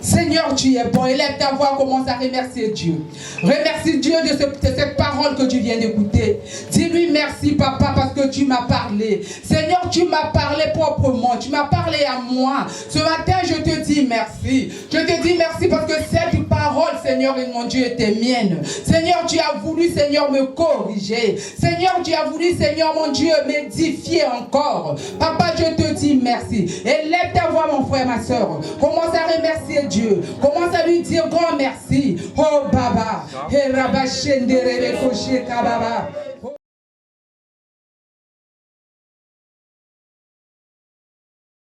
Seigneur, tu es bon. Élève ta voix, commence à remercier Dieu. Remercie Dieu de cette parole que tu viens d'écouter. Dis-lui merci, papa, parce que tu m'as parlé. Seigneur, tu m'as parlé proprement. Tu m'as parlé à moi. Ce matin, je te dis merci. Je te dis merci parce que cette parole, Seigneur, et mon Dieu, était mienne. Seigneur, tu as voulu, Seigneur, me corriger. Seigneur, tu as voulu, Seigneur, mon Dieu, m'édifier encore. Papa, je te dis merci. Élève ta voix, mon frère, ma soeur. Commence à remercier Dieu. Commence à lui dire grand merci. Oh Baba.